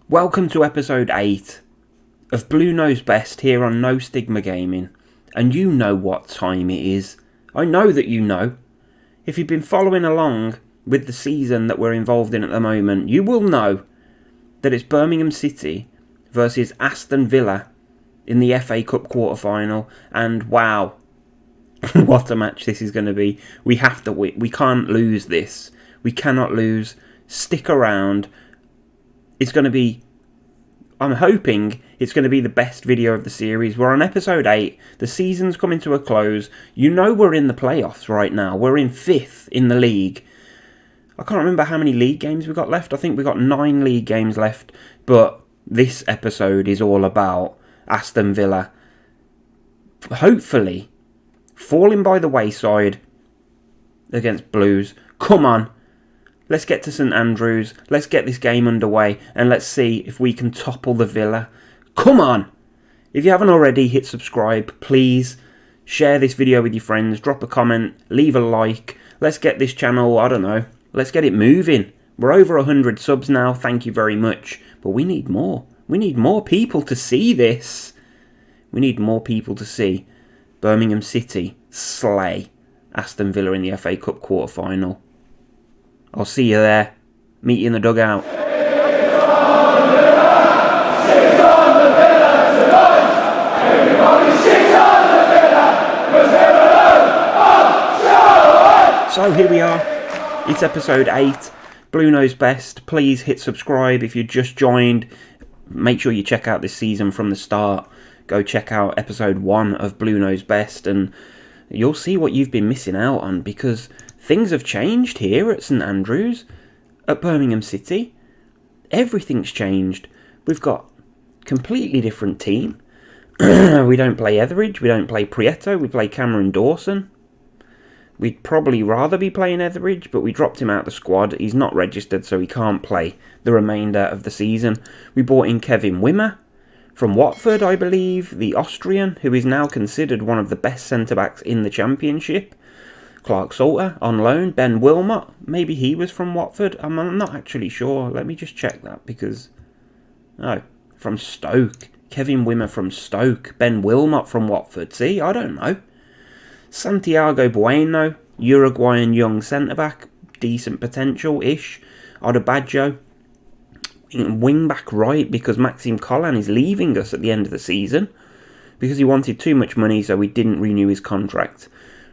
Welcome to episode 8 of Blue Knows Best here on No Stigma Gaming. And you know what time it is. I know that you know. If you've been following along with the season that we're involved in at the moment, you will know that it's Birmingham City versus Aston Villa in the FA Cup quarter-final. And wow, what a match this is going to be. We have to win. We can't lose this. We cannot lose. Stick around. It's going to be, I'm hoping it's going to be the best video of the series. We're on episode 8. The season's coming to a close. You know we're in the playoffs right now. We're in 5th in the league. I can't remember how many league games we got left. I think we got 9 league games left. But this episode is all about Aston Villa hopefully falling by the wayside against Blues. Come on. Let's get to St Andrews, let's get this game underway, and let's see if we can topple the Villa. Come on! If you haven't already, hit subscribe, please. Share this video with your friends, drop a comment, leave a like. Let's get this channel, I don't know, let's get it moving. We're over 100 subs now, thank you very much. But we need more. We need more people to see this. We need more people to see Birmingham City slay Aston Villa in the FA Cup quarter-final. I'll see you there. Meet you in the dugout. So here we are. It's episode 8. Blue Knows Best. Please hit subscribe if you just joined. Make sure you check out this season from the start. Go check out episode 1 of Blue Knows Best and you'll see what you've been missing out on, because things have changed here at St Andrews, at Birmingham City. Everything's changed. We've got a completely different team. We don't play Etheridge, we don't play Prieto, we play Cameron Dawson. We'd probably rather be playing Etheridge, but we dropped him out of the squad. He's not registered, so he can't play the remainder of the season. We brought in Kevin Wimmer from Watford, I believe, the Austrian, who is now considered one of the best centre-backs in the Championship. Clark Salter on loan. Ben Wilmot, maybe he was from Watford. I'm not actually sure. Let me just check that, because... Oh, from Stoke. Kevin Wimmer from Stoke. Ben Wilmot from Watford. See, I don't know. Santiago Bueno, Uruguayan young centre-back. Decent potential-ish. Odebajo, wing-back right, because Maxime Collan is leaving us at the end of the season. Because he wanted too much money, so we didn't renew his contract.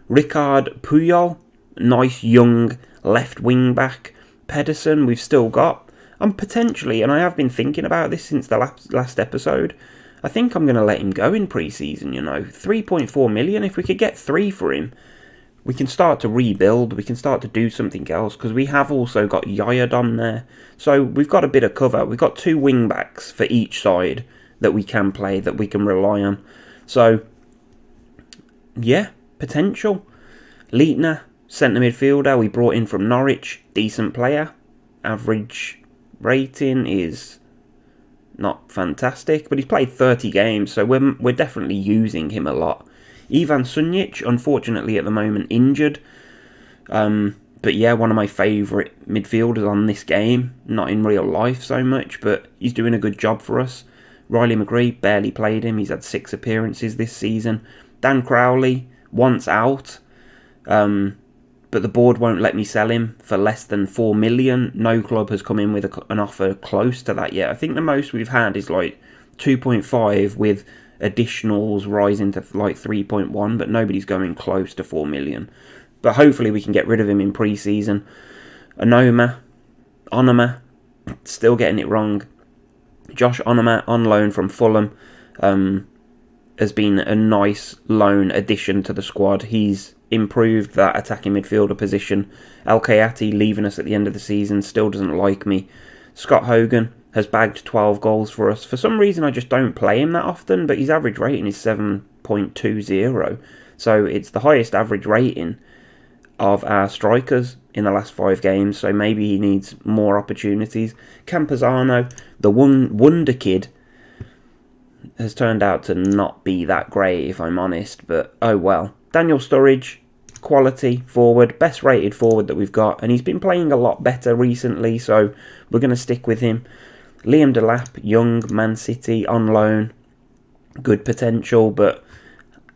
Ricard Puyol, nice young left wing back. Pedersen, we've still got. And potentially, and I have been thinking about this since the last episode, I think I'm going to let him go in pre-season, you know. 3.4 million, if we could get 3 for him, we can start to rebuild, we can start to do something else, because we have also got Yayadon there. So we've got a bit of cover. We've got 2 wing backs for each side that we can play, that we can rely on. So, yeah. Potential. Leitner, centre midfielder, we brought in from Norwich, decent player. Average rating is not fantastic, but he's played 30 games, so we're definitely using him a lot. Ivan Sunjic, unfortunately at the moment injured, but yeah, one of my favourite midfielders on this game, not in real life so much, but he's doing a good job for us. Riley McGree, barely played him, he's had 6 appearances this season. Dan Crowley, once out, but the board won't let me sell him for less than 4 million. No club has come in with an offer close to that yet. I think the most we've had is like 2.5 with additionals rising to like 3.1, but nobody's going close to 4 million. But hopefully we can get rid of him in pre-season. Onoma, still getting it wrong. Josh Onoma on loan from Fulham. Has been a nice loan addition to the squad. He's improved that attacking midfielder position. El Kayati leaving us at the end of the season, still doesn't like me. Scott Hogan has bagged 12 goals for us. For some reason I just don't play him that often, but his average rating is 7.20. So it's the highest average rating of our strikers in the last 5 games, so maybe he needs more opportunities. Campazano, the wonder kid, has turned out to not be that great, if I'm honest, but oh well. Daniel Sturridge, quality forward, best rated forward that we've got, and he's been playing a lot better recently, so we're going to stick with him. Liam Delap, young, Man City, on loan. Good potential, but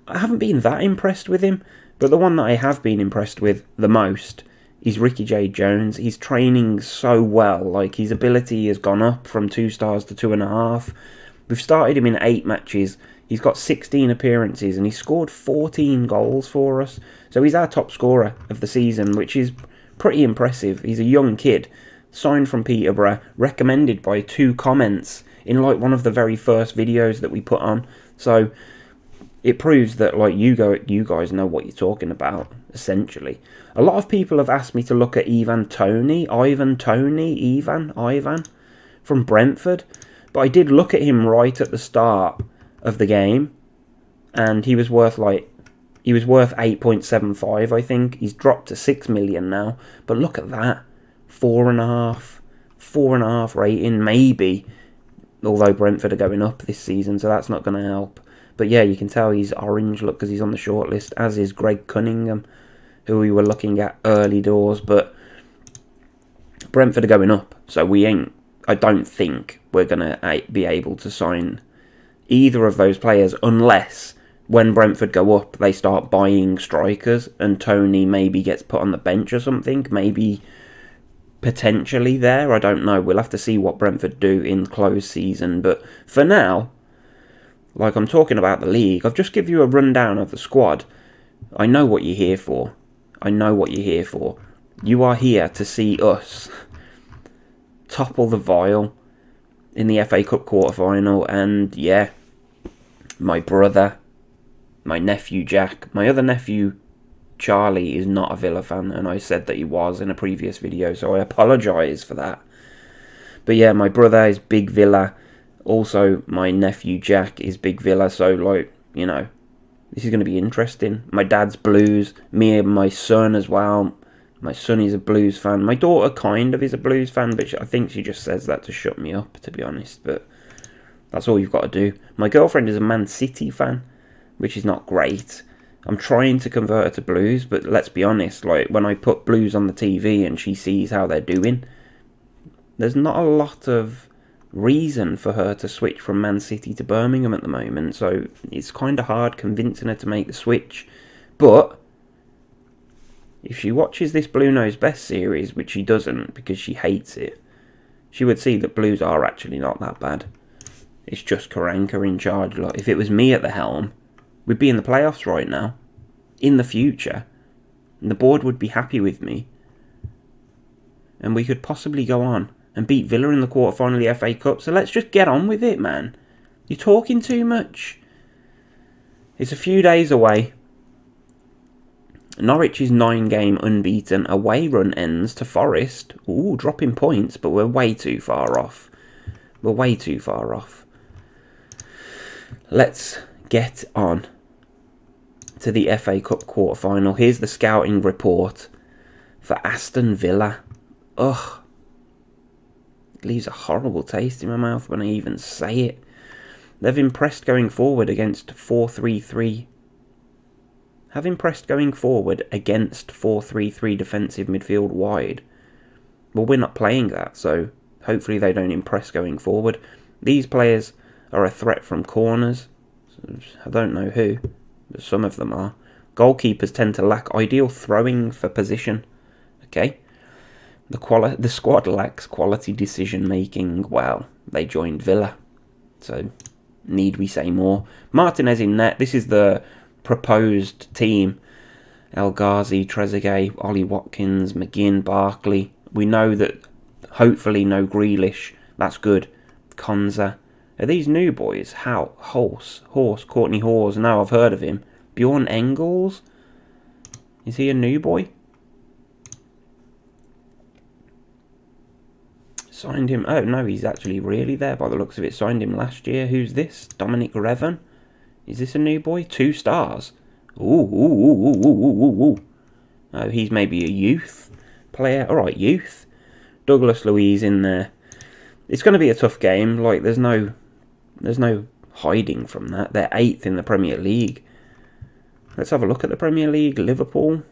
I haven't been that impressed with him. But the one that I have been impressed with the most is Ricky J. Jones. He's training so well. Like, his ability has gone up from 2 stars to 2.5. We've started him in 8 matches. He's got 16 appearances and he's scored 14 goals for us. So he's our top scorer of the season, which is pretty impressive. He's a young kid, signed from Peterborough, recommended by 2 comments in like one of the very first videos that we put on. So it proves that like you guys know what you're talking about, essentially. A lot of people have asked me to look at Ivan Toney from Brentford. But I did look at him right at the start of the game, and he was worth 8.75, I think. He's dropped to 6 million now. But look at that. 4.5 rating, maybe. Although Brentford are going up this season, so that's not going to help. But yeah, you can tell he's orange, look, because he's on the shortlist, as is Greg Cunningham, who we were looking at early doors. But Brentford are going up, so I don't think we're going to be able to sign either of those players unless when Brentford go up, they start buying strikers and Toney maybe gets put on the bench or something. Maybe potentially there. I don't know. We'll have to see what Brentford do in close season. But for now, like I'm talking about the league, I've just given you a rundown of the squad. I know what you're here for. You are here to see us topple the Vile in the FA Cup quarter-final, and yeah, my brother, my nephew Jack, my other nephew Charlie is not a Villa fan, and I said that he was in a previous video, so I apologise for that. But yeah, my brother is big Villa, also my nephew Jack is big Villa, so like, you know, this is going to be interesting. My dad's Blues, me and my son as well. My son is a Blues fan. My daughter kind of is a Blues fan, but I think she just says that to shut me up, to be honest. But that's all you've got to do. My girlfriend is a Man City fan, which is not great. I'm trying to convert her to Blues, but let's be honest, like when I put Blues on the TV and she sees how they're doing, there's not a lot of reason for her to switch from Man City to Birmingham at the moment. So it's kind of hard convincing her to make the switch. But if she watches this Blue Knows Best series, which she doesn't because she hates it, she would see that Blues are actually not that bad. It's just Karanka in charge. Like, if it was me at the helm, we'd be in the playoffs right now, in the future, and the board would be happy with me, and we could possibly go on and beat Villa in the quarterfinal of the FA Cup. So let's just get on with it, man. You're talking too much. It's a few days away. Norwich's 9-game unbeaten away run ends to Forest. Ooh, dropping points, but we're way too far off. Let's get on to the FA Cup quarter-final. Here's the scouting report for Aston Villa. Ugh. It leaves a horrible taste in my mouth when I even say it. They've impressed going forward against 4-3-3. Have impressed going forward against 4-3-3 defensive midfield wide. Well, we're not playing that, so hopefully they don't impress going forward. These players are a threat from corners. I don't know who, but some of them are. Goalkeepers tend to lack ideal throwing for position. Okay. The squad lacks quality decision making. Well, they joined Villa, so need we say more? Martinez in net. This is the proposed team. El Ghazi, Trezeguet, Ollie Watkins, McGinn, Barkley. We know that hopefully no Grealish. That's good. Konza. Are these new boys? How? Horse, Courtney Hawes. No, I've heard of him. Bjorn Engels? Is he a new boy? Signed him. Oh, no, he's actually really there by the looks of it. Signed him last year. Who's this? Dominic Revan? Is this a new boy? 2 stars. Ooh. Oh, he's maybe a youth player. All right, youth. Douglas Luiz in there. It's going to be a tough game. Like, there's no hiding from that. They're 8th in the Premier League. Let's have a look at the Premier League. Liverpool,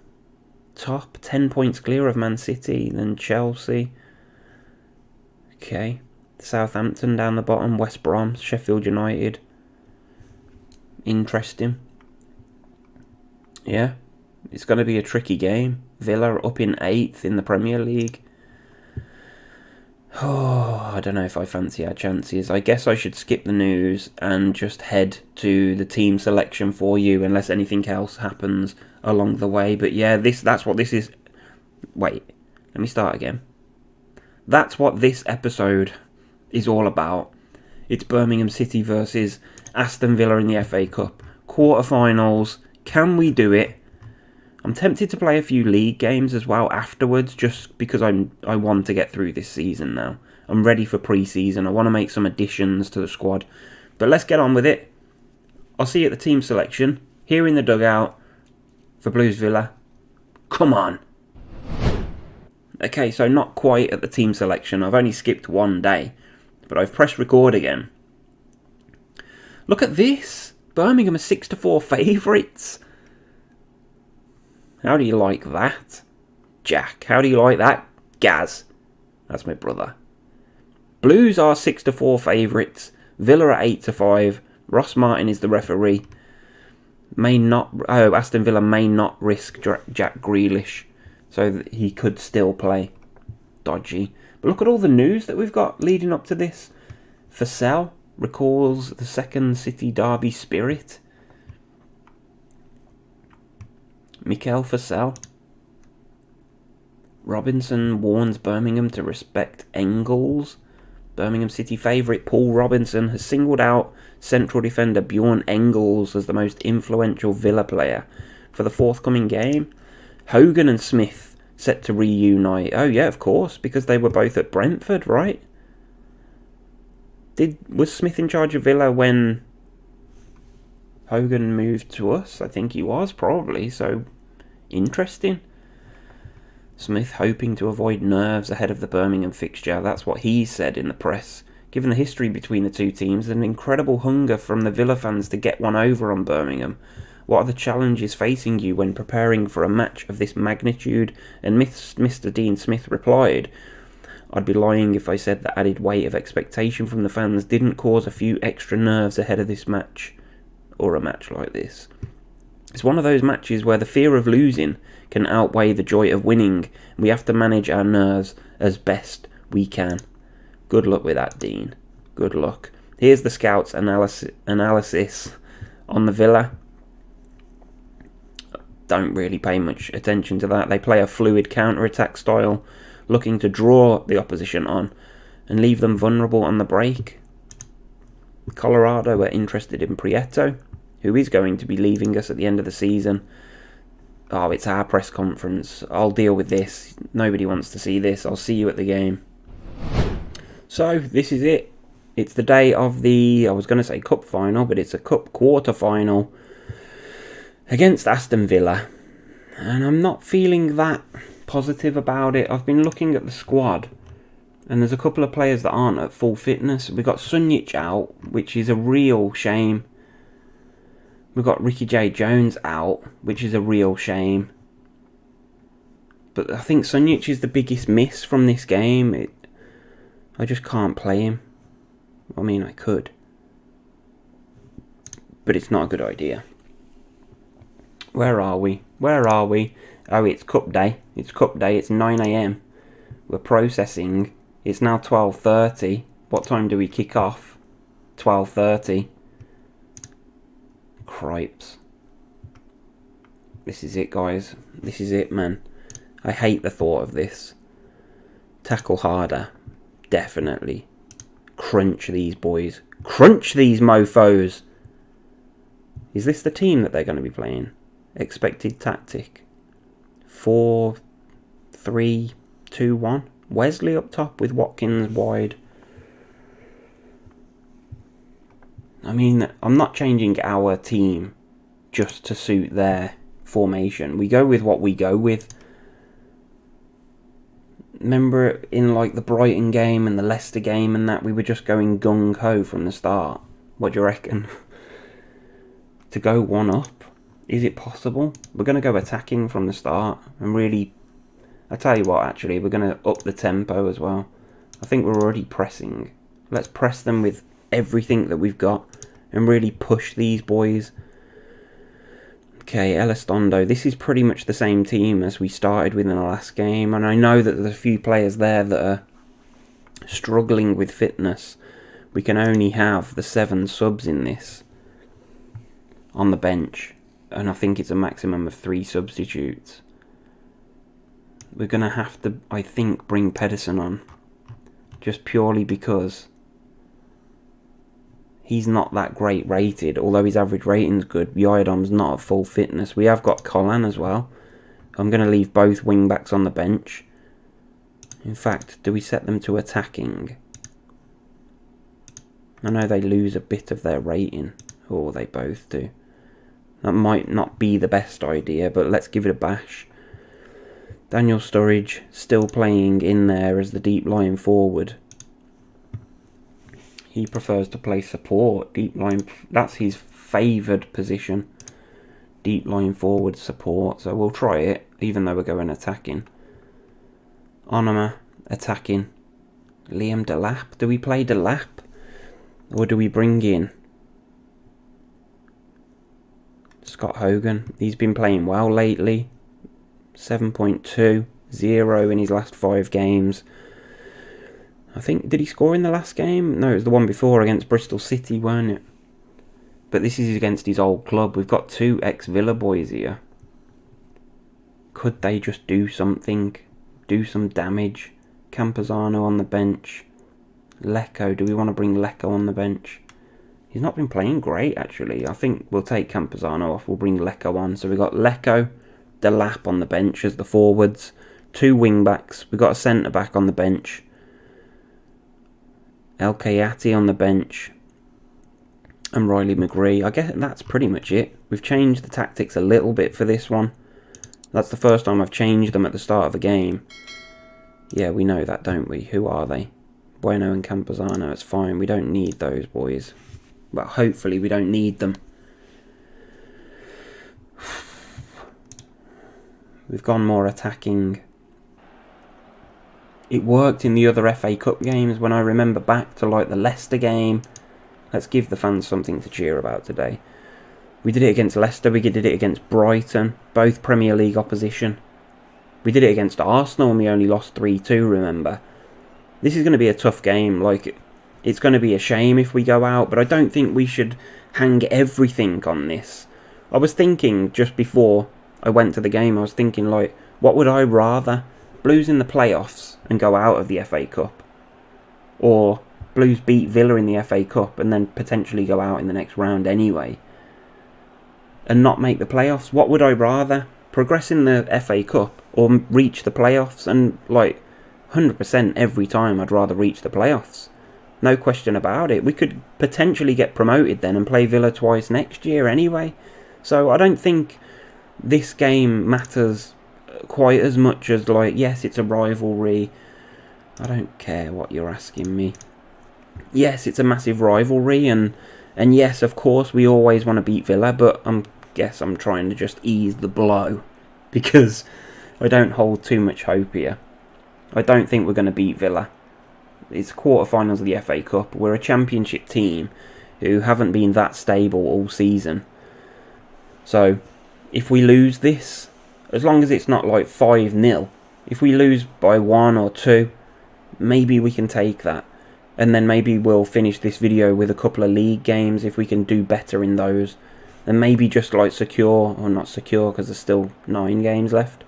top, 10 points clear of Man City, then Chelsea. Okay. Southampton down the bottom, West Brom, Sheffield United. Interesting. Yeah, it's going to be a tricky game. Villa up in 8th in the Premier League. Oh, I don't know if I fancy our chances. I guess I should skip the news and just head to the team selection for you, unless anything else happens along the way. But yeah, that's what this is. Wait, let me start again. That's what this episode is all about. It's Birmingham City versus Aston Villa in the FA Cup. Quarterfinals. Can we do it? I'm tempted to play a few league games as well afterwards, just because I want to get through this season now. I'm ready for pre-season. I want to make some additions to the squad. But let's get on with it. I'll see you at the team selection, here in the dugout for Blues Villa. Come on. Okay, so not quite at the team selection. I've only skipped one day, but I've pressed record again. Look at this. Birmingham are 6-4 favourites. How do you like that, Jack? How do you like that, Gaz? That's my brother. Blues are 6-4 favourites. Villa are 8-5. Ross Martin is the referee. Aston Villa may not risk Jack Grealish, so that he could still play. Dodgy. But look at all the news that we've got leading up to this. Fussell recalls the second City derby spirit. Mikel Fussell. Robinson warns Birmingham to respect Engels. Birmingham City favourite Paul Robinson has singled out central defender Bjorn Engels as the most influential Villa player for the forthcoming game. Hogan and Smith set to reunite. Oh yeah, of course, because they were both at Brentford, right? Was Smith in charge of Villa when Hogan moved to us? I think he was, probably, so interesting. Smith hoping to avoid nerves ahead of the Birmingham fixture. That's what he said in the press. Given the history between the two teams, there's an incredible hunger from the Villa fans to get one over on Birmingham. What are the challenges facing you when preparing for a match of this magnitude? And Mr. Dean Smith replied, I'd be lying if I said the added weight of expectation from the fans didn't cause a few extra nerves ahead of this match, or a match like this. It's one of those matches where the fear of losing can outweigh the joy of winning. We have to manage our nerves as best we can. Good luck with that, Dean. Good luck. Here's the scouts' analysis on the Villa. Don't really pay much attention to that. They play a fluid counter-attack style, looking to draw the opposition on and leave them vulnerable on the break. Colorado are interested in Prieto, who is going to be leaving us at the end of the season. Oh, it's our press conference. I'll deal with this. Nobody wants to see this. I'll see you at the game. So, this is it. It's the day of the, I was going to say cup final, but it's a cup quarter final against Aston Villa. And I'm not feeling that positive about it. I've been looking at the squad, and there's a couple of players that aren't at full fitness. We've got Sunjic out, which is a real shame. We've got Ricky J. Jones out, which is a real shame. But I think Sunjic is the biggest miss from this game. I just can't play him. I mean, I could, but it's not a good idea. Where are we? Where are we? Oh, it's cup day. It's cup day. It's 9 AM. We're processing. It's now 12:30. What time do we kick off? 12:30. Cripes. This is it, guys. This is it, man. I hate the thought of this. Tackle harder. Definitely. Crunch these boys. Crunch these mofos. Is this the team that they're going to be playing? Expected tactic. 4-3-2-1. Wesley up top with Watkins wide. I mean, I'm not changing our team just to suit their formation. We go with what we go with. Remember in like the Brighton game and the Leicester game and that, we were just going gung-ho from the start. What do you reckon? To go one up? Is it possible? We're going to go attacking from the start and really... I tell you what, actually, we're going to up the tempo as well. I think we're already pressing. Let's press them with everything that we've got and really push these boys. Okay, Elizondo. This is pretty much the same team as we started with in the last game. And I know that there's a few players there that are struggling with fitness. We can only have the 7 subs in this on the bench. And I think it's a maximum of 3 substitutes. We're going to have to, I think, bring Pedersen on. Just purely because he's not that great rated. Although his average rating's good. Yaidom's not at full fitness. We have got Collan as well. I'm going to leave both wing-backs on the bench. In fact, do we set them to attacking? I know they lose a bit of their rating. Or they both do. That might not be the best idea, but let's give it a bash. Daniel Sturridge still playing in there as the deep line forward. He prefers to play support. Deep line, that's his favoured position. Deep line forward support. So we'll try it, even though we're going attacking. Onoma attacking. Liam Delap. Do we play Delap? Or do we bring in Scott Hogan? He's been playing well lately. 7.2, 0 in his last 5 games. I think, did he score in the last game? No, it was the one before against Bristol City, weren't it? But this is against his old club. We've got 2 ex-Villa boys here. Could they just do something? Do some damage? Campazano on the bench. Lecco, do we want to bring Lecco on the bench? He's not been playing great, actually. I think we'll take Campazano off. We'll bring Lecco on. So we've got Lecco, Delap on the bench as the forwards. 2 wing-backs. We've got a centre-back on the bench. El Kayati on the bench. And Riley McGree. I guess that's pretty much it. We've changed the tactics a little bit for this one. That's the first time I've changed them at the start of a game. Yeah, we know that, don't we? Who are they? Bueno and Campazano. It's fine. We don't need those boys. Well, hopefully we don't need them. We've gone more attacking. It worked in the other FA Cup games when I remember back to like the Leicester game. Let's give the fans something to cheer about today. We did it against Leicester. We did it against Brighton. Both Premier League opposition. We did it against Arsenal and we only lost 3-2, remember. This is going to be a tough game. Like, it's going to be a shame if we go out, but I don't think we should hang everything on this. I was thinking just before I went to the game, I was thinking, like, what would I rather? Blues in the playoffs and go out of the FA Cup? Or Blues beat Villa in the FA Cup and then potentially go out in the next round anyway? And not make the playoffs? What would I rather? Progress in the FA Cup or reach the playoffs? And, like, 100% every time I'd rather reach the playoffs. No question about it. We could potentially get promoted then and play Villa twice next year anyway. So I don't think this game matters quite as much as, like, yes, it's a rivalry. I don't care what you're asking me. Yes, it's a massive rivalry, and yes, of course, we always want to beat Villa, but I guess I'm trying to just ease the blow because I don't hold too much hope here. I don't think we're going to beat Villa. It's quarterfinals of the FA Cup. We're a championship team who haven't been that stable all season. So, if we lose this, as long as it's not like 5-0, if we lose by 1 or 2, maybe we can take that. And then maybe we'll finish this video with a couple of league games if we can do better in those. And maybe just like secure, or not secure because there's still 9 games left.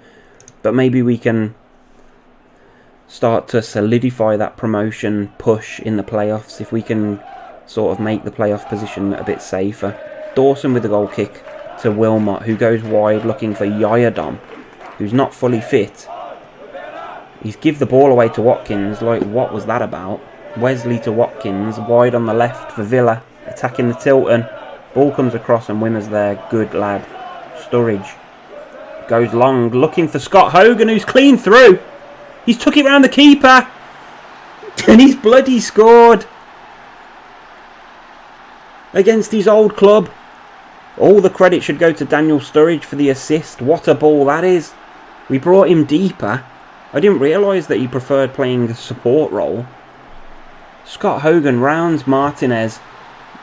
But maybe we can start to solidify that promotion push in the playoffs if we can sort of make the playoff position a bit safer. Dawson with the goal kick to Wilmot, who goes wide looking for Yayadom, who's not fully fit. He's give the ball away to Watkins. Like, what was that about? Wesley to Watkins, wide on the left for Villa, attacking the Tilton. Ball comes across and Wimmer's there. Good lad. Sturridge goes long, looking for Scott Hogan, who's clean through. He's took it round the keeper. And he's bloody scored. Against his old club. All the credit should go to Daniel Sturridge for the assist. What a ball that is. We brought him deeper. I didn't realise that he preferred playing the support role. Scott Hogan rounds Martinez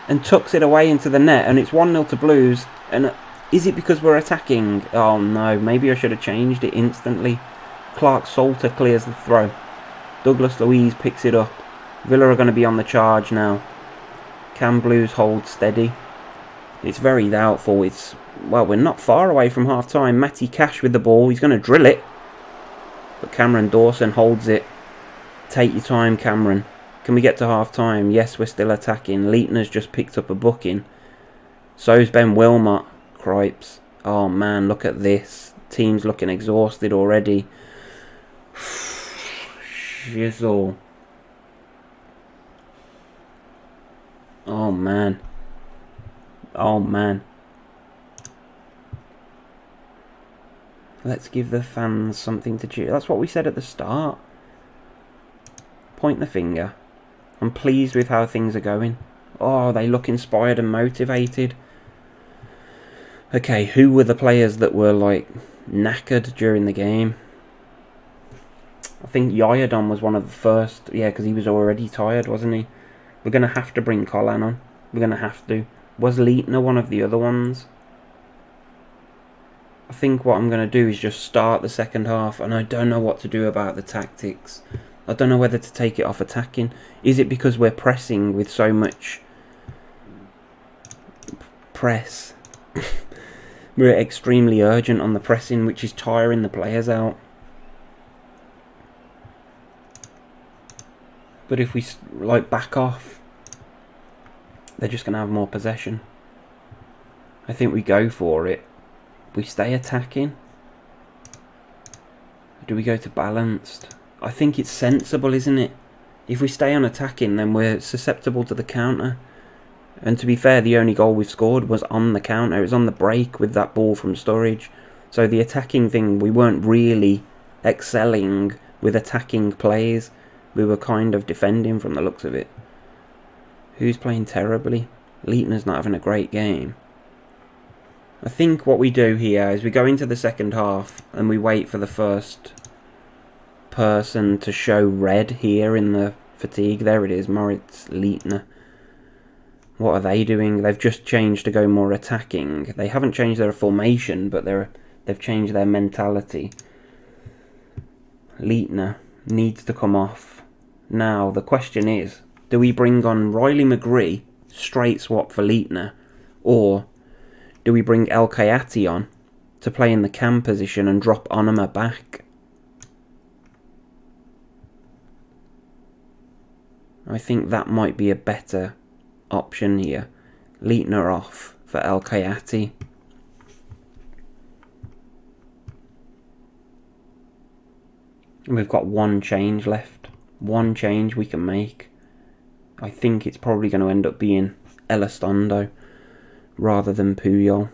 and tucks it away into the net, and it's 1-0 to Blues. And is it because we're attacking? Oh no, maybe I should have changed it instantly. Clark Salter clears the throw. Douglas Luiz picks it up. Villa are going to be on the charge now. Can Blues hold steady? It's very doubtful. Well, we're not far away from half time. Matty Cash with the ball. He's going to drill it. But Cameron Dawson holds it. Take your time, Cameron. Can we get to half time? Yes, we're still attacking. Leitner's just picked up a booking. So's Ben Wilmot. Cripes. Oh man, look at this. Team's looking exhausted already. Shizzle. Oh man. Oh man. Let's give the fans something to cheer. That's what we said at the start. Point the finger. I'm pleased with how things are going. Oh, they look inspired and motivated. Okay, who were the players that were like knackered during the game? I think Yayadon was one of the first. Yeah, because he was already tired, wasn't he? We're going to have to bring Colin on. We're going to have to. Was Leitner one of the other ones? I think what I'm going to do is just start the second half, and I don't know what to do about the tactics. I don't know whether to take it off attacking. Is it because we're pressing with so much press? We're extremely urgent on the pressing, which is tiring the players out. But if we like back off, they're just going to have more possession. I think we go for it. We stay attacking. Do we go to balanced? I think it's sensible, isn't it? If we stay on attacking, then we're susceptible to the counter. And to be fair, the only goal we've scored was on the counter. It was on the break with that ball from Sturridge. So the attacking thing, we weren't really excelling with attacking plays. We were kind of defending from the looks of it. Who's playing terribly? Leitner's not having a great game. I think what we do here is we go into the second half and we wait for the first person to show red here in the fatigue. There it is, Moritz Leitner. What are they doing? They've just changed to go more attacking. They haven't changed their formation, but they've changed their mentality. Leitner needs to come off. Now, the question is, do we bring on Riley McGree, straight swap for Leitner, or do we bring El Kayati on to play in the cam position and drop Onuma back? I think that might be a better option here. Leitner off for El Kayati. We've got one change left. One change we can make. I think it's probably going to end up being Elizondo rather than Puyol.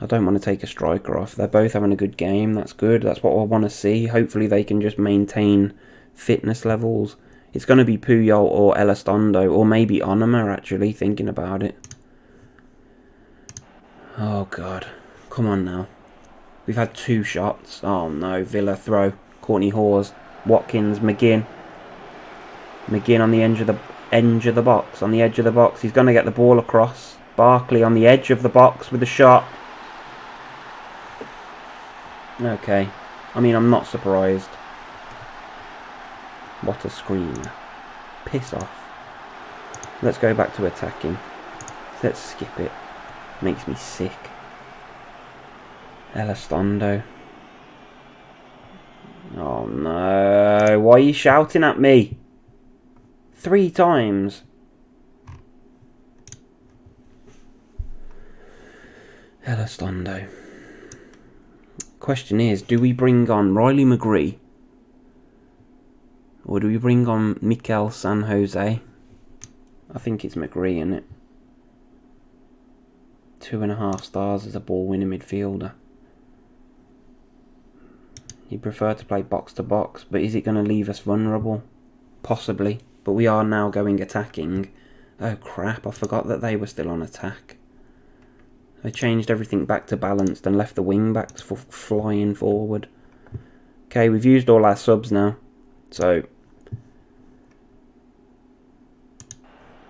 I don't want to take a striker off. They're both having a good game. That's good. That's what I want to see. Hopefully they can just maintain fitness levels. It's going to be Puyol or Elizondo, or maybe Onuma, actually, thinking about it. Oh, God. Come on now. We've had 2 shots. Oh, no. Villa throw. Courtney Hawes. Watkins. McGinn. McGinn on the edge of the box. On the edge of the box. He's going to get the ball across. Barkley on the edge of the box with a shot. Okay. I mean, I'm not surprised. What a screamer. Piss off. Let's go back to attacking. Let's skip it. Makes me sick. Elizondo. Oh no. Why are you shouting at me? 3 times. Elizondo. Question is, do we bring on Riley McGree? Or do we bring on Mikel San Jose? I think it's McGree, isn't it? 2.5 stars as a ball-winning midfielder. He'd prefer to play box-to-box, but is it going to leave us vulnerable? Possibly, but we are now going attacking. Oh crap, I forgot that they were still on attack. They changed everything back to balanced and left the wing-backs for flying forward. Okay, we've used all our subs now, so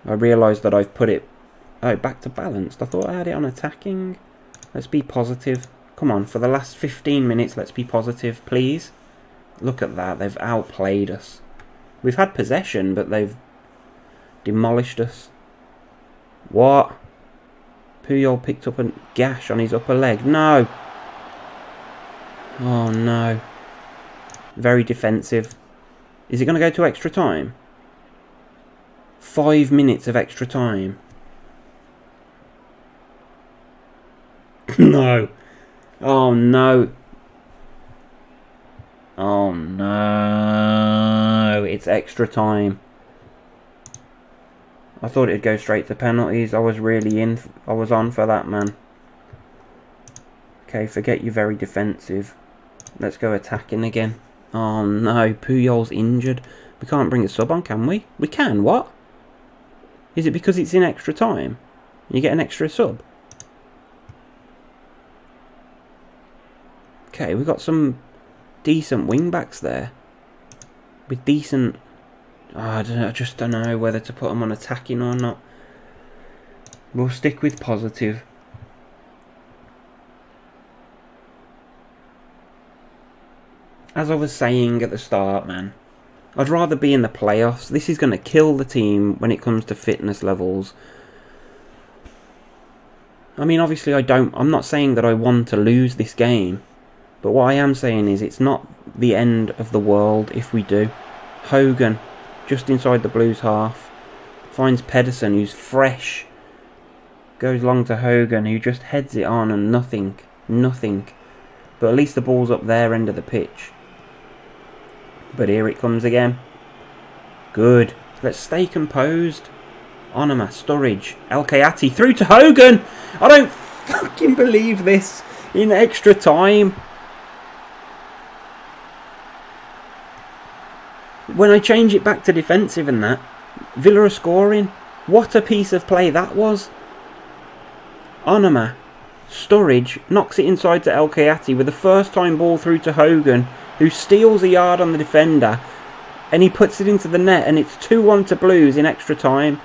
I realised that I've put it back to balanced. I thought I had it on attacking. Let's be positive. Come on, for the last 15 minutes, let's be positive, please. Look at that. They've outplayed us. We've had possession, but they've demolished us. What? Puyol picked up a gash on his upper leg. No. Oh, no. Very defensive. Is it going to go to extra time? 5 minutes of extra time. No. Oh, no. Oh, no. It's extra time. I thought it'd go straight to penalties. I was really in. I was on for that, man. Okay, forget you're very defensive. Let's go attacking again. Oh, no. Puyol's injured. We can't bring a sub on, can we? We can. What? Is it because it's in extra time? You get an extra sub? Okay, we've got some decent wing backs there. With decent... Oh, I just don't know whether to put them on attacking or not. We'll stick with positive. As I was saying at the start, man, I'd rather be in the playoffs. This is going to kill the team when it comes to fitness levels. I mean, obviously I'm not saying that I want to lose this game. But what I am saying is it's not the end of the world if we do. Hogan, just inside the Blues half, finds Pedersen, who's fresh. Goes long to Hogan, who just heads it on and nothing. But at least the ball's up their end of the pitch. But here it comes again. Good. Let's stay composed. Onoma, Sturridge, El Kayati, through to Hogan. I don't fucking believe this. In extra time. When I change it back to defensive and that, Villa are scoring. What a piece of play that was. Onoma, Sturridge, knocks it inside to El Kayati with a first time ball through to Hogan, who steals a yard on the defender, and he puts it into the net, and it's 2-1 to Blues in extra time.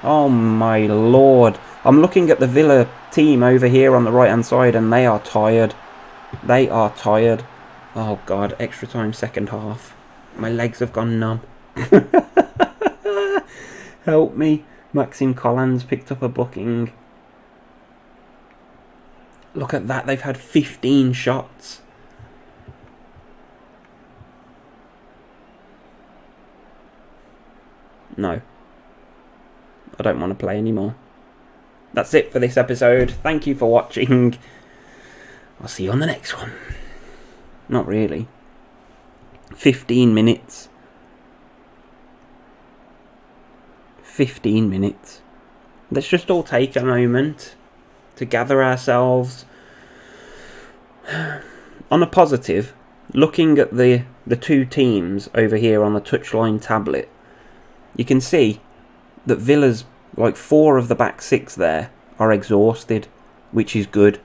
Oh my lord. I'm looking at the Villa team over here on the right hand side, and they are tired. They are tired. Oh god, extra time second half. My legs have gone numb. Help me. Maxime Collins picked up a booking. Look at that. They've had 15 shots. No. I don't want to play anymore. That's it for this episode. Thank you for watching. I'll see you on the next one. Not really. 15 minutes. 15 minutes. Let's just all take a moment to gather ourselves. On a positive, looking at the two teams over here on the touchline tablet, you can see that Villa's, like 4 of the back 6 there, are exhausted, which is good.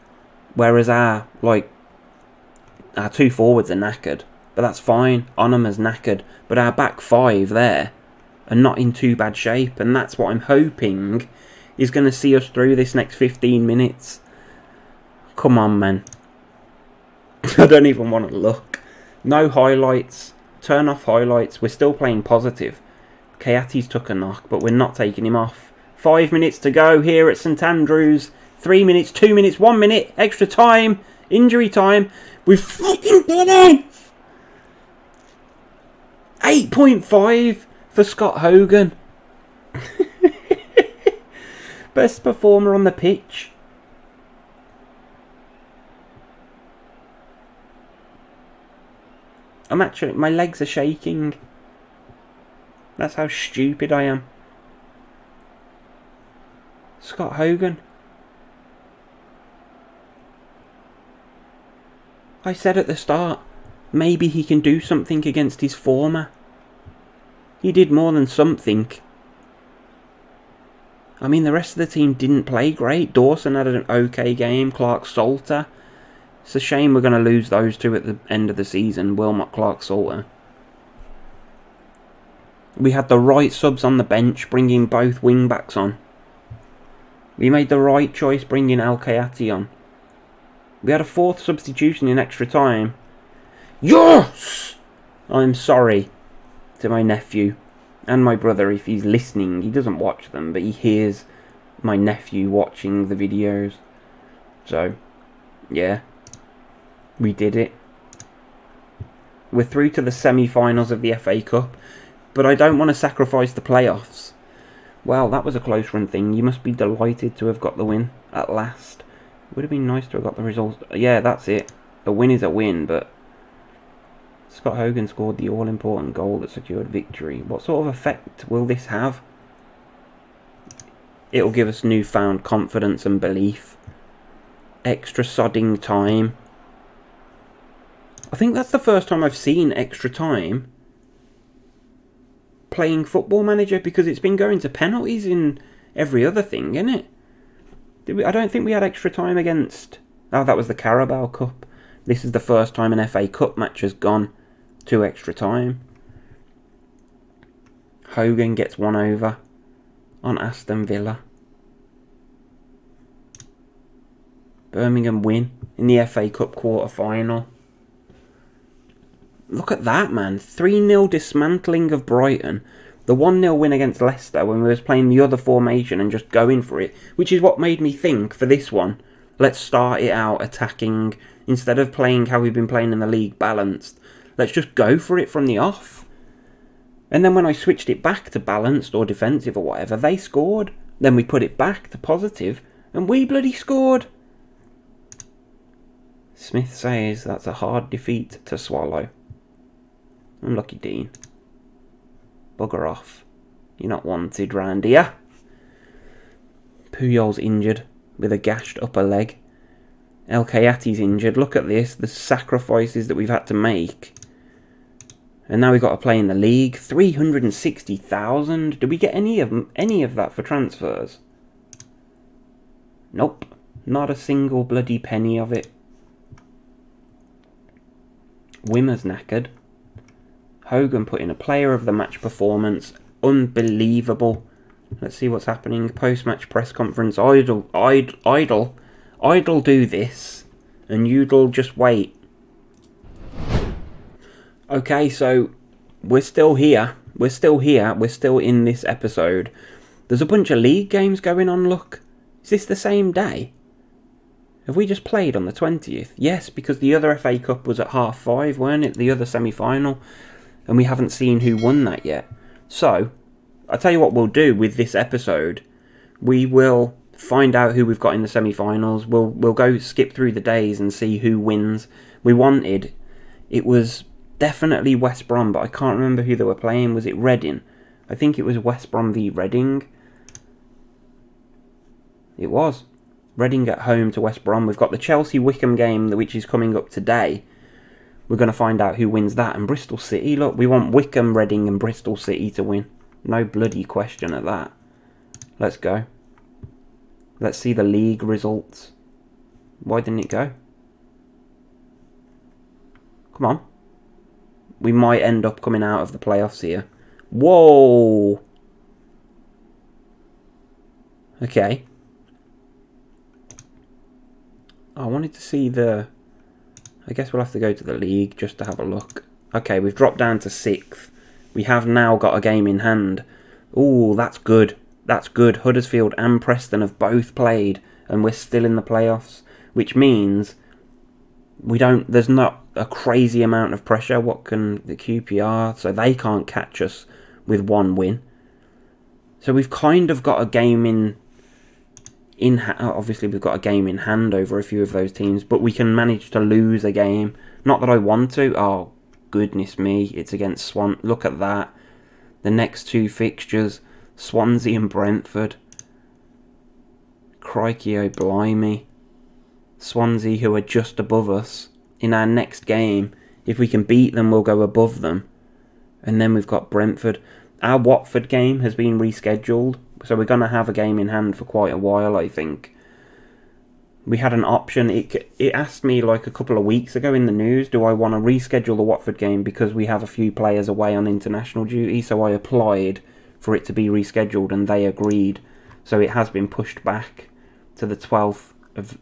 Whereas our 2 forwards are knackered. But that's fine. Onoma's knackered. But our back 5 there are not in too bad shape. And that's what I'm hoping is going to see us through this next 15 minutes. Come on, man. I don't even want to look. No highlights. Turn off highlights. We're still playing positive. Kayati's took a knock, but we're not taking him off. 5 minutes to go here at St Andrews. 3 minutes, 2 minutes, 1 minute. Extra time. Injury time. We've fucking done it! 8.5 for Scott Hogan. Best performer on the pitch. My legs are shaking. That's how stupid I am. Scott Hogan. I said at the start, maybe he can do something against his former. He did more than something. I mean, the rest of the team didn't play great. Dawson had an okay game. Clark Salter. It's a shame we're going to lose those two at the end of the season. Wilmot, Clark Salter. We had the right subs on the bench, bringing both wing-backs on. We made the right choice bringing Al-Kayati on. We had a fourth substitution in extra time. Yes! I'm sorry to my nephew and my brother if he's listening. He doesn't watch them, but he hears my nephew watching the videos. So, yeah. We did it. We're through to the semi-finals of the FA Cup, but I don't want to sacrifice the playoffs. Well, that was a close run thing. You must be delighted to have got the win at last. Would have been nice to have got the results. Yeah, that's it. A win is a win, but Scott Hogan scored the all-important goal that secured victory. What sort of effect will this have? It'll give us newfound confidence and belief. Extra sodding time. I think that's the first time I've seen extra time playing Football Manager, because it's been going to penalties in every other thing, isn't it? I don't think we had extra time against... Oh, that was the Carabao Cup. This is the first time an FA Cup match has gone to extra time. Hogan gets one over on Aston Villa. Birmingham win in the FA Cup quarter-final. Look at that, man. 3-0 dismantling of Brighton. The 1-0 win against Leicester when we was playing the other formation and just going for it. Which is what made me think for this one, let's start it out attacking. Instead of playing how we've been playing in the league, balanced. Let's just go for it from the off. And then when I switched it back to balanced or defensive or whatever, they scored. Then we put it back to positive and we bloody scored. Smith says that's a hard defeat to swallow. Unlucky Dean. Bugger off. You're not wanted round here. Puyol's injured with a gashed upper leg. El Kayati's injured. Look at this. The sacrifices that we've had to make. And now we've got to play in the league. 360,000. Did we get any of that for transfers? Nope. Not a single bloody penny of it. Wimmer's knackered. Hogan put in a player of the match performance. Unbelievable. Let's see what's happening. Post-match press conference. Idle do this. And you'll just wait. Okay, so we're still here. We're still in this episode. There's a bunch of league games going on, look. Is this the same day? Have we just played on the 20th? Yes, because the other FA Cup was at 5:30, weren't it? The other semi-final. And we haven't seen who won that yet. So, I'll tell you what we'll do with this episode. We will find out who we've got in the semi-finals. We'll go skip through the days and see who wins. It was definitely West Brom, but I can't remember who they were playing. Was it Reading? I think it was West Brom v Reading. It was. Reading at home to West Brom. We've got the Chelsea-Wickham game, which is coming up today. We're going to find out who wins that. And Bristol City, look, we want Wickham, Reading and Bristol City to win. No bloody question at that. Let's go. Let's see the league results. Why didn't it go? Come on. We might end up coming out of the playoffs here. Whoa! Okay. I wanted to see the... I guess we'll have to go to the league just to have a look. Okay, we've dropped down to 6th. We have now got a game in hand. Ooh, that's good. That's good. Huddersfield and Preston have both played and we're still in the playoffs, which means there's not a crazy amount of pressure. What can the QPR? So they can't catch us with one win. So we've kind of got a game obviously we've got a game in hand over a few of those teams, but we can manage to lose a game. Not that I want to. Oh, goodness me. It's against Swan. Look at that. The next two fixtures, Swansea and Brentford. Crikey, oh blimey. Swansea, who are just above us. In our next game, if we can beat them, we'll go above them. And then we've got Brentford. Our Watford game has been rescheduled, so we're going to have a game in hand for quite a while, I think. We had an option. It asked me like a couple of weeks ago in the news, do I want to reschedule the Watford game because we have a few players away on international duty? So I applied for it to be rescheduled and they agreed. So it has been pushed back to the 12th of...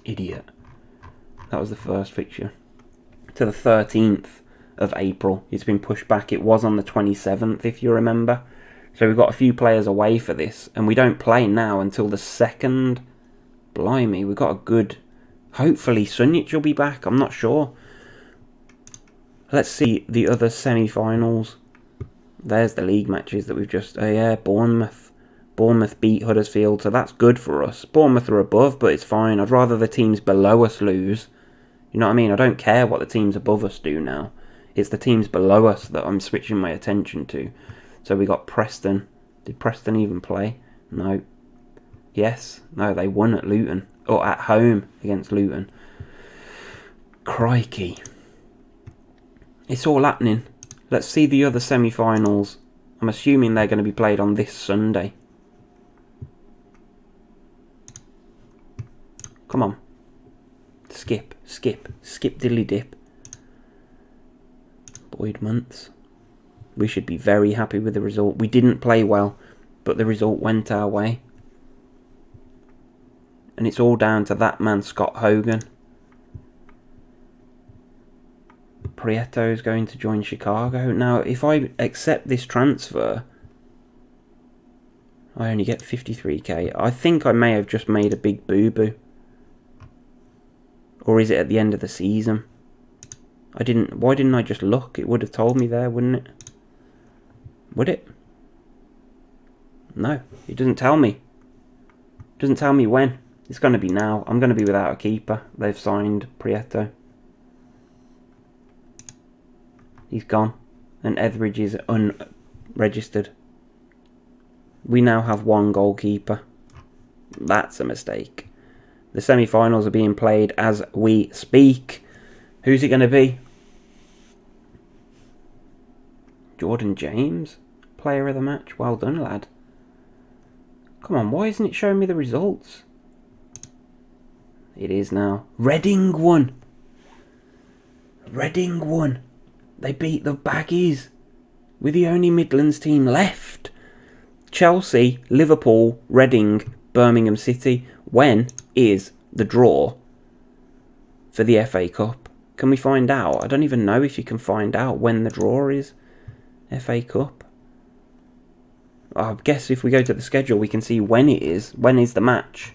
Idiot. That was the first fixture. To the 13th of April. It's been pushed back. It was on the 27th, if you remember. So we've got a few players away for this. And we don't play now until the 2nd... Blimey, we've got a good... Hopefully Sunjic will be back. I'm not sure. Let's see the other semi-finals. There's the league matches that we've just... Oh yeah, Bournemouth. Bournemouth beat Huddersfield, so that's good for us. Bournemouth are above, but it's fine. I'd rather the teams below us lose. You know what I mean? I don't care what the teams above us do now. It's the teams below us that I'm switching my attention to. So we got Preston. Did Preston even play? No. Yes. No, they won at Luton. Or at home against Luton. Crikey. It's all happening. Let's see the other semi-finals. I'm assuming they're going to be played on this Sunday. Come on. Skip diddly dip. Boyd months. We should be very happy with the result. We didn't play well, but the result went our way. And it's all down to that man, Scott Hogan. Prieto's going to join Chicago. Now, if I accept this transfer, I only get 53k. I think I may have just made a big boo-boo. Or is it at the end of the season? Why didn't I just look? It would have told me there, wouldn't it? Would it? No, it doesn't tell me. It doesn't tell me when. It's going to be now. I'm going to be without a keeper. They've signed Prieto. He's gone. And Etheridge is unregistered. We now have one goalkeeper. That's a mistake. The semi-finals are being played as we speak. Who's it going to be? Jordan James? Player of the match? Well done, lad. Come on, why isn't it showing me the results? It is now. Reading won. Reading won. They beat the Baggies. We're the only Midlands team left. Chelsea, Liverpool, Reading, Birmingham City. When is the draw for the FA Cup? Can we find out? I don't even know if you can find out when the draw is. FA Cup. I guess if we go to the schedule, we can see when it is. When is the match?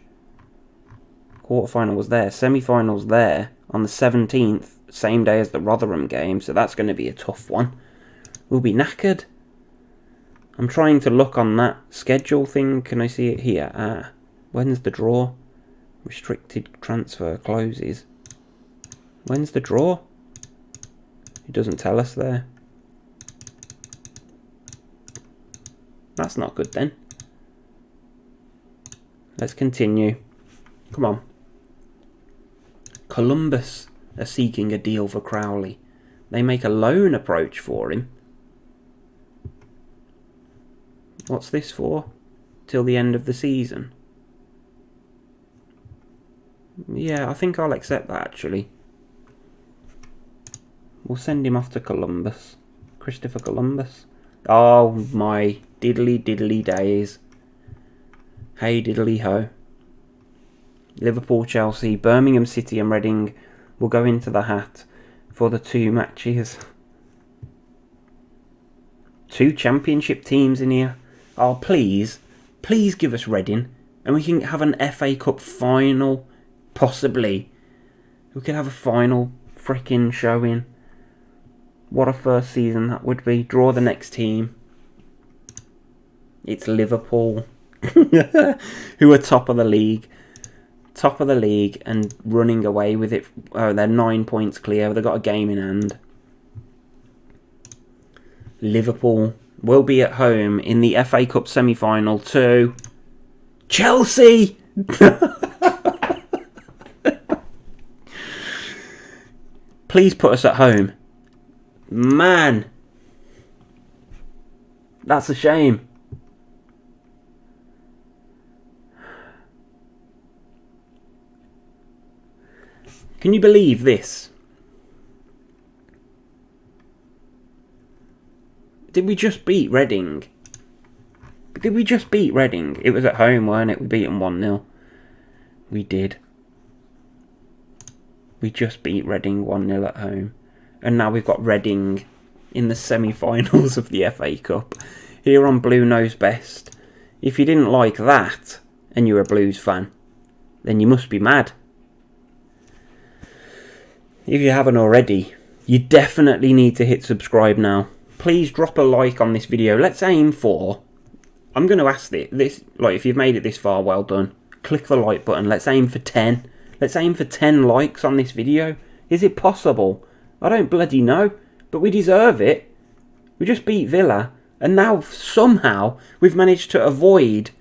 Quarterfinal was there. Semi-finals there on the 17th. Same day as the Rotherham game. So that's going to be a tough one. We'll be knackered. I'm trying to look on that schedule thing. Can I see it here? When's the draw? Restricted transfer closes. When's the draw? It doesn't tell us there. That's not good then. Let's continue. Come on. Columbus are seeking a deal for Crowley. They make a loan approach for him. What's this for? Till the end of the season. Yeah, I think I'll accept that actually. We'll send him off to Columbus. Christopher Columbus. Oh my diddly days. Hey diddly ho. Liverpool, Chelsea, Birmingham City and Reading will go into the hat for the 2 matches. 2 championship teams in here. Oh please give us Reading and we can have an FA Cup final. Possibly. We could have a final freaking showing. What a first season that would be. Draw the next team. It's Liverpool. Who are top of the league. Top of the league and running away with it. Oh, they're 9 points clear. They've got a game in hand. Liverpool will be at home in the FA Cup semi-final to Chelsea. Please put us at home. Man. That's a shame. Can you believe this? Did we just beat Reading? Did we just beat Reading? It was at home, weren't it? We beat them 1-0. We did. We just beat Reading 1-0 at home. And now we've got Reading in the semi-finals of the FA Cup. Here on Blue Knows Best. If you didn't like that, and you're a Blues fan, then you must be mad. If you haven't already, you definitely need to hit subscribe now. Please drop a like on this video. Let's aim for... I'm going to ask this, like, if you've made it this far, well done. Click the like button. Let's aim for 10. Let's aim for 10 likes on this video. Is it possible? I don't bloody know, but we deserve it. We just beat Villa, and now somehow we've managed to avoid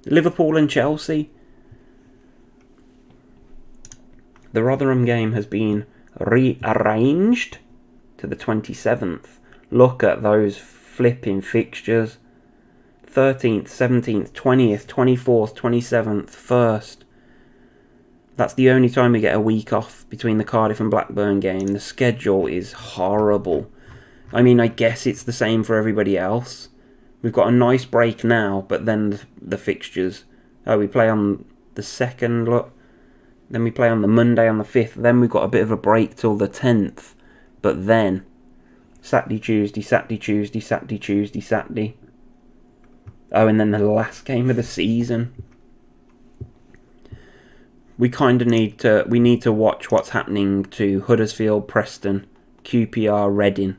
Liverpool and Chelsea. The Rotherham game has been rearranged to the 27th. Look at those flipping fixtures. 13th, 17th, 20th, 24th, 27th, 1st. That's the only time we get a week off between the Cardiff and Blackburn game. The schedule is horrible. I mean, I guess it's the same for everybody else. We've got a nice break now, but then the fixtures. Oh, we play on the 2nd, look. Then we play on the Monday on the 5th. Then we've got a bit of a break till the 10th. But then, Saturday, Tuesday, Saturday, Tuesday, Saturday, Tuesday, Saturday. Oh, and then the last game of the season. We kind of need to watch what's happening to Huddersfield, Preston, QPR, Reading.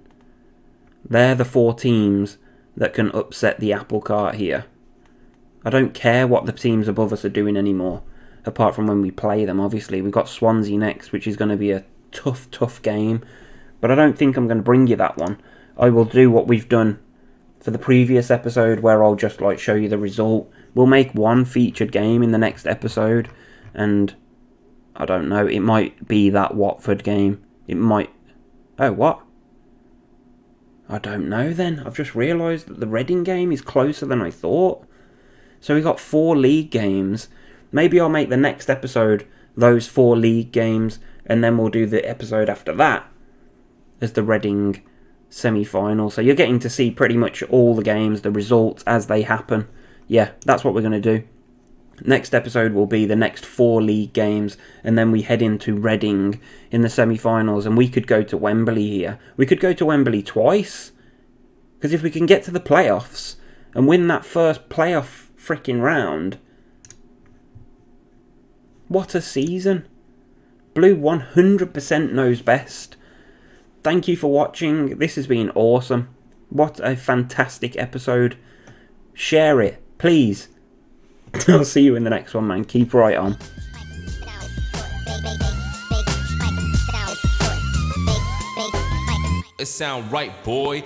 They're the 4 teams that can upset the apple cart here. I don't care what the teams above us are doing anymore, apart from when we play them, obviously. We've got Swansea next, which is going to be a tough game. But I don't think I'm going to bring you that one. I will do what we've done for the previous episode, where I'll just like show you the result. We'll make one featured game in the next episode. And I don't know, it might be that Watford game. It might... Oh, what? I don't know then. I've just realised that the Reading game is closer than I thought. So we got 4 league games. Maybe I'll make the next episode those 4 league games, and then we'll do the episode after that as the Reading semi-final. So you're getting to see pretty much all the games, the results as they happen. Yeah, that's what we're going to do. Next episode will be the next 4 league games, and then we head into Reading in the semi-finals, and we could go to Wembley here. We could go to Wembley twice, because if we can get to the playoffs and win that first playoff freaking round, what a season. Blue 100% knows best. Thank you for watching. This has been awesome. What a fantastic episode. Share it, please. I'll see you in the next one, man. Keep right on. It sound right, boy.